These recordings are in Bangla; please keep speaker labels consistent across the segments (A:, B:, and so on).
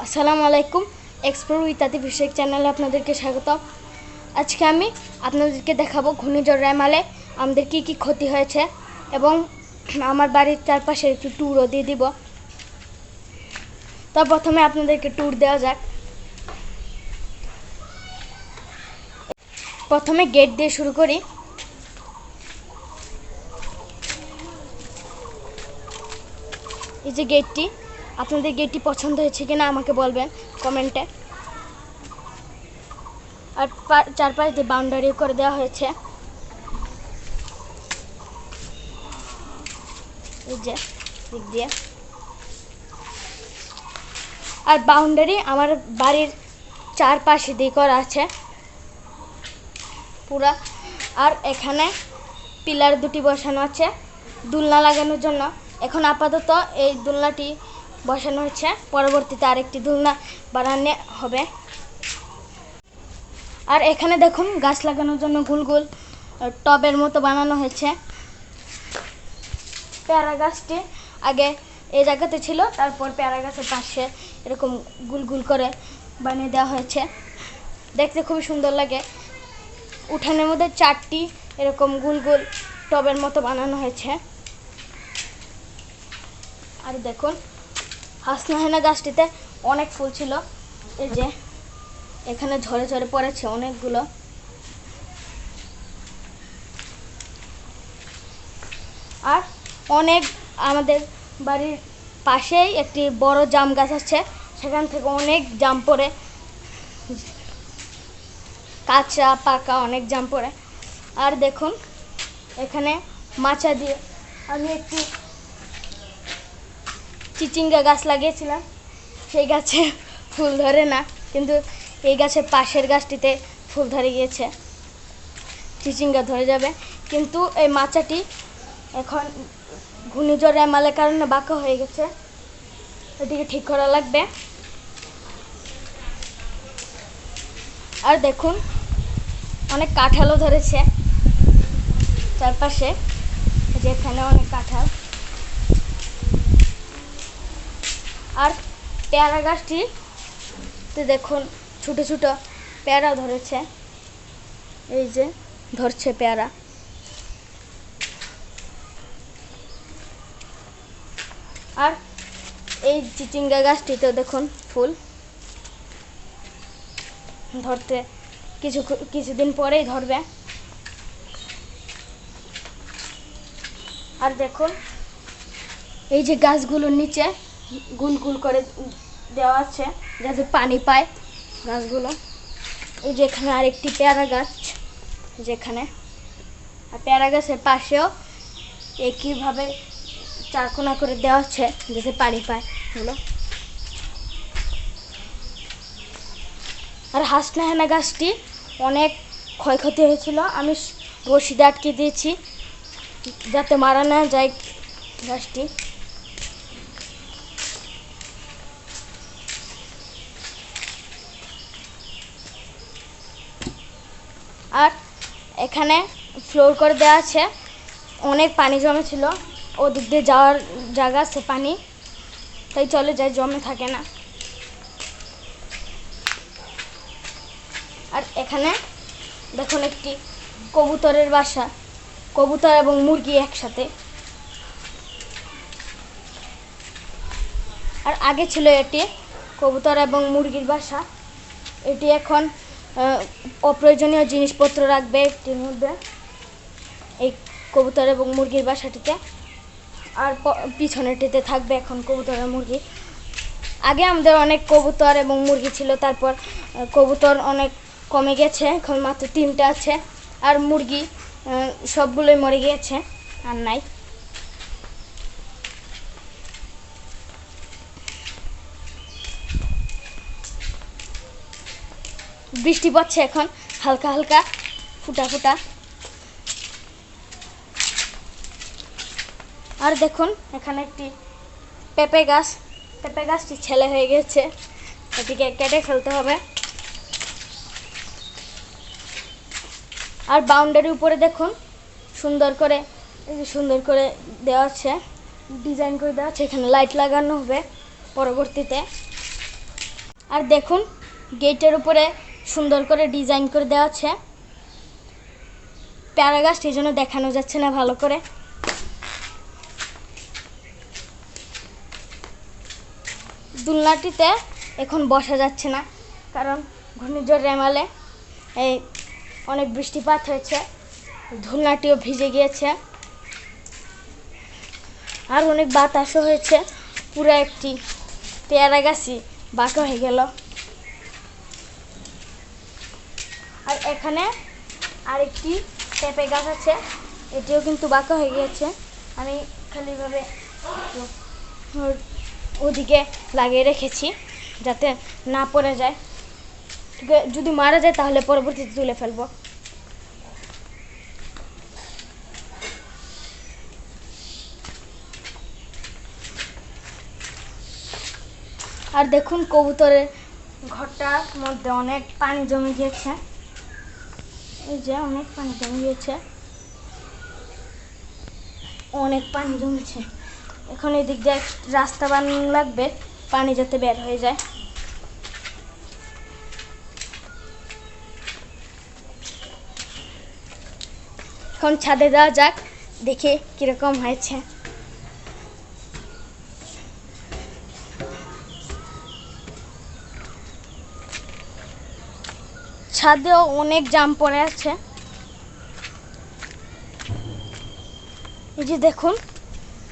A: আসসালামু আলাইকুম। এক্সপ্লোর উইথ আতিফ চ্যানেলে আপনাদেরকে স্বাগত। আজকে আমি আপনাদেরকে দেখাবো ঘূর্ণিঝড় রেমালে আমাদের কি কি ক্ষতি হয়েছে এবং আমার বাড়ির চারপাশে একটু ট্যুরও দিয়ে দিব। তো প্রথমে আপনাদেরকে ট্যুর দেওয়া যাক। প্রথমে গেট দিয়ে শুরু করি। এই যে গেটটি, আপনাদের গেটটি পছন্দ হয়েছে কিনা আমাকে বলবেন কমেন্টে। আর চারপাশ দিয়ে বাউন্ডারি করে দেওয়া হয়েছে। এই যে দিক দিয়ে, আর বাউন্ডারি আমার বাড়ির চারপাশে দিয়ে করা আছে পুরা। আর এখানে পিলার দুটি বসানো আছে দোলনা লাগানোর জন্য। এখন আপাতত এই দোলনাটি বসানো হচ্ছে, পরবর্তীতে আরেকটি দোলনা বানানো হবে। আর এখানে দেখুন গাছ লাগানোর জন্য গোল গোল টবের মতো বানানো হয়েছে। পেয়ারা গাছটি আগে এই জায়গাতে ছিল, তারপর পেয়ারা গাছের পাশে এরকম গুল গুল করে বানিয়ে দেওয়া হয়েছে। দেখতে খুবই সুন্দর লাগে। উঠানের মধ্যে চারটি এরকম গুল গুল টবের মতো বানানো হয়েছে। আর দেখুন হাসনাহেনা গাছটিতে অনেক ফুল ছিল, এই যে এখানে ঝরে ঝরে পড়েছে অনেকগুলো। আর অনেক আমাদের বাড়ির পাশেই একটি বড় জাম গাছ আছে, সেখান থেকে অনেক জাম পড়ে, কাঁচা পাকা অনেক জাম পড়ে। আর দেখুন এখানে মাচা দিয়ে আমি একটি চিচিঙ্গা গাছ লাগিয়েছিলাম, সেই গাছে ফুল ধরে না, কিন্তু এই গাছের পাশের গাছটিতে ফুল ধরে গিয়েছে, চিচিঙ্গা ধরে যাবে। কিন্তু এই মাচাটি এখন ঘূর্ণিঝড় রেমালের কারণে বাঁকা হয়ে গেছে, এটিকে ঠিক করা লাগবে। আর দেখুন অনেক কাঁঠালও ধরেছে চারপাশে, যেখানে অনেক কাঁঠাল। আর পেয়ারা গাছটিতে দেখুন ছোট ছোট পেয়ারা ধরেছে, এই যে ধরছে পেয়ারা। আর এই চিচিঙ্গা গাছটিতে দেখুন ফুল ধরতে কিছুদিন পরেই ধরবে। আর দেখুন এই যে গাছগুলোর নিচে গুল গুল করে দেওয়া আছে যাতে পানি পায় গাছগুলো। এই যে এখানে আরেকটি পেয়ারা গাছ, যেখানে আর পেয়ারা গাছের পাশেও একইভাবে চারকোনা করে দেওয়া আছে যাতে পানি পায় এগুলো। আর হাসনাহেনা গাছটি অনেক ক্ষয়ক্ষতি হয়েছিল, আমি রশি দিয়ে আটকে দিয়েছি যাতে মারা না যায় গাছটি। আর এখানে ফ্লোর করে দেওয়া আছে, অনেক পানি জমেছিল, ওদিক দিয়ে যাওয়ার জায়গা আছে পানি, তাই চলে যায়, জমে থাকে না। আর এখানে দেখুন একটি কবুতরের বাসা, কবুতর এবং মুরগি একসাথে। আর আগে ছিল এটি কবুতর এবং মুরগির বাসা, এটি এখন অপ্রয়োজনীয় জিনিসপত্র রাখবে এটির মধ্যে, এই কবুতর এবং মুরগির বাসাটিতে। আর পিছনেটিতে থাকবে এখন কবুতর আর মুরগি। আগে আমাদের অনেক কবুতর এবং মুরগি ছিল, তারপর কবুতর অনেক কমে গেছে, এখন মাত্র 3টা আছে। আর মুরগি সবগুলোই মরে গিয়েছে, আর নাই। বৃষ্টি পড়ছে এখন হালকা হালকা ফুটা ফুটা। আর দেখুন এখানে একটি পেঁপে গাছ, পেঁপে গাছটি ছেলে হয়ে গেছে, এটিকে কেটে ফেলতে হবে। আর বাউন্ডারির উপরে দেখুন সুন্দর করে দেওয়া আছে, ডিজাইন করে দেওয়া আছে, এখানে লাইট লাগানো হবে পরবর্তীতে। আর দেখুন গেটের উপরে সুন্দর করে ডিজাইন করে দেওয়া আছে। পেয়ারা গাছটি এই জন্য দেখানো যাচ্ছে না ভালো করে। দোলনাটিতে এখন বসা যাচ্ছে না, কারণ ঘূর্ণিঝড় রেমালে এই অনেক বৃষ্টিপাত হয়েছে, দোলনাটিও ভিজে গিয়েছে আর অনেক বাতাসও হয়েছে। পুরো একটি পেয়ারা গাছই বাঁকা হয়ে গেল। আর এখানে আরেকটি পেঁপে গাছ আছে, এটিও কিন্তু বাঁকা হয়ে গিয়েছে। আমি খালিভাবে ওদিকে লাগিয়ে রেখেছি যাতে না পড়ে যায়, যদি মারা যায় তাহলে পরবর্তীতে তুলে ফেলবো। আর দেখুন কবুতরের ঘরটার মধ্যে অনেক পানি জমে গিয়েছে, এই যে অনেক পানি জমে গিয়েছে, অনেক পানি জমেছে। এখন এদিক দিয়ে রাস্তা বানানো লাগবে, পানি যাতে বের হয়ে যায়। এখন ছাদে যাওয়া যাক, দেখি কিরকম হয়েছে। ছাদেও অনেক জাম পড়ে আছে, এই যে দেখুন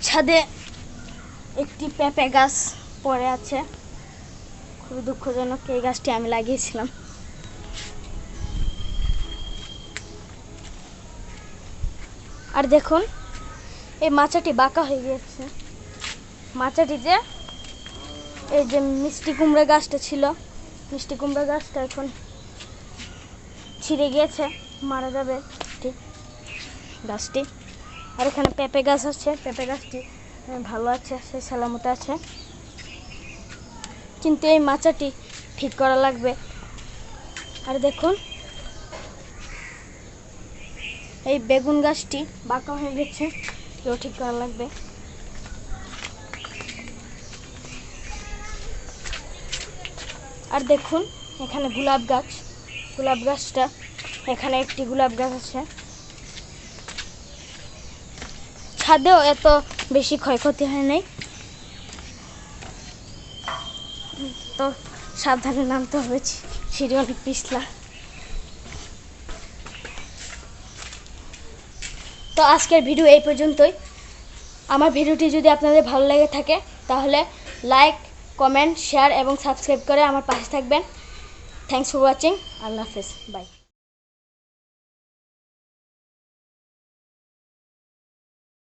A: ছাদে একটি পেঁপে গাছ পড়ে আছে, খুবই দুঃখজনক। এই গাছটি আমি লাগিয়েছিলাম। আর দেখুন এই মাচাটি বাঁকা হয়ে গিয়েছে। মাচাটিতে এই যে মিষ্টি কুমড়া গাছটা ছিল, মিষ্টি কুমড়া গাছটা এখন ছিঁড়ে গিয়েছে, মারা যাবে ঠিক গাছটি। আর এখানে পেঁপে গাছ আছে, পেঁপে গাছটি ভালো আছে, সে সালামতে আছে, কিন্তু এই মাচাটি ঠিক করা লাগবে। আর দেখুন এই বেগুন গাছটি বাঁকা হয়ে গেছে, এও ঠিক করা লাগবে। আর দেখুন এখানে গোলাপ গাছ, গোলাপ গাছটা, এখানে একটি গোলাপ গাছ আছে। ছাদেও এত বেশি ক্ষয়ক্ষতি হয় নাই, তো সাবধানে নামতে হবে, সিঁড়ি অনেক পিছলা। তো আজকের ভিডিও এই পর্যন্তই। আমার ভিডিওটি যদি আপনাদের ভালো লেগে থাকে তাহলে লাইক, কমেন্ট, শেয়ার এবং সাবস্ক্রাইব করে আমার পাশে থাকবেন। Thanks for watching. আল্লাহ হাফেজ, বাই।